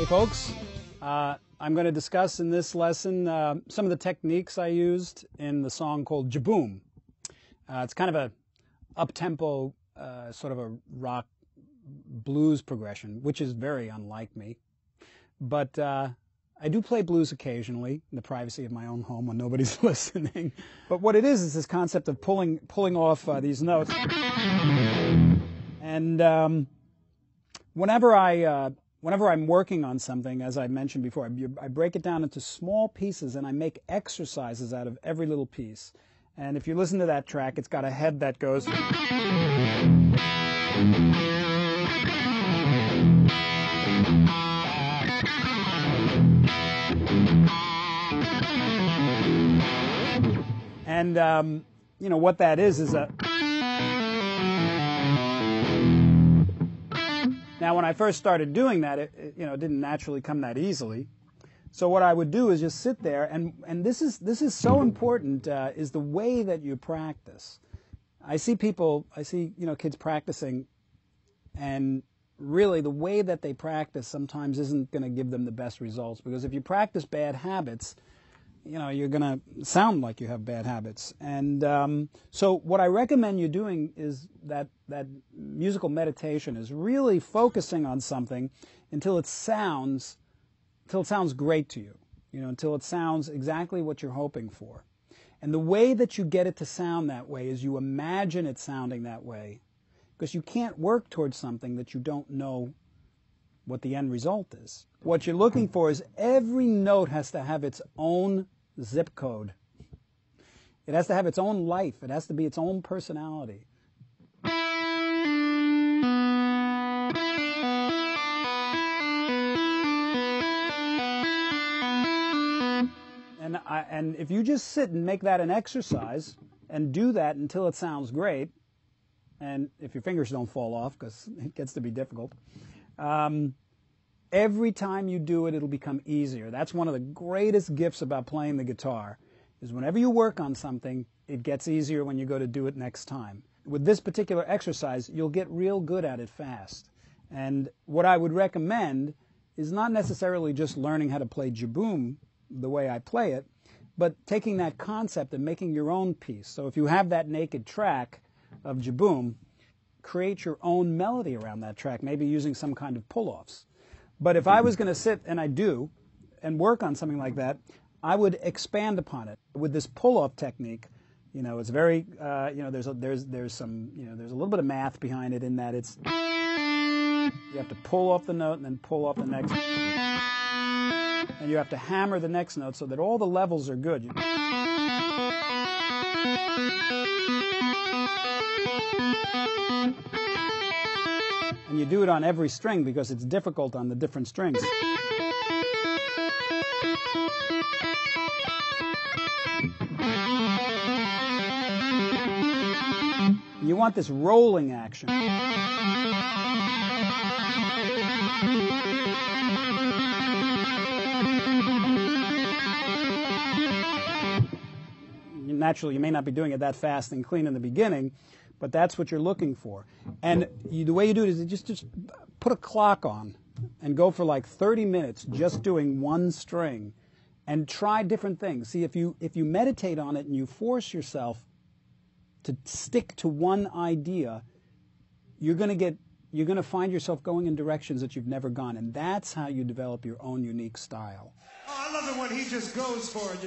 Hey folks, I'm going to discuss in this lesson some of the techniques I used in the song called Jaboom. It's kind of a up-tempo, sort of a rock blues progression, which is very unlike me. But I do play blues occasionally in the privacy of my own home when nobody's listening. But what it is this concept of pulling off these notes. And whenever I'm working on something, as I mentioned before, I break it down into small pieces and I make exercises out of every little piece. And if you listen to that track, it's got a head that goes. And, you know, what that is a... Now, when I first started doing that, it didn't naturally come that easily. So what I would do is just sit there, and this is so important, is the way that you practice. I see kids practicing, and really the way that they practice sometimes isn't going to give them the best results, because if you practice bad habits, you're going to sound like you have bad habits. And so what I recommend you doing is that musical meditation is really focusing on something until it sounds great to you, until it sounds exactly what you're hoping for. And the way that you get it to sound that way is you imagine it sounding that way, because you can't work towards something that you don't know what the end result is. What you're looking for is every note has to have its own zip code. It has to have its own life. It has to be its own personality. And if you just sit and make that an exercise and do that until it sounds great, and if your fingers don't fall off, because it gets to be difficult, every time you do it, it'll become easier. That's one of the greatest gifts about playing the guitar, is whenever you work on something, it gets easier when you go to do it next time. With this particular exercise, you'll get real good at it fast. And what I would recommend is not necessarily just learning how to play Jaboom the way I play it, but taking that concept and making your own piece. So if you have that naked track of Jaboom, create your own melody around that track, maybe using some kind of pull-offs. But if I was going to sit, and I do, and work on something like that, I would expand upon it with this pull-off technique. It's very, there's some, there's a little bit of math behind it in that it's, you have to pull off the note and then pull off the next, and you have to hammer the next note so that all the levels are good. And you do it on every string because it's difficult on the different strings. You want this rolling action. Naturally, you may not be doing it that fast and clean in the beginning, but that's what you're looking for. And the way you do it is just put a clock on and go for like 30 minutes just doing one string and try different things. See, if you meditate on it and you force yourself to stick to one idea, you're going to find yourself going in directions that you've never gone, and that's how you develop your own unique style. Oh, I love it when he just goes for it,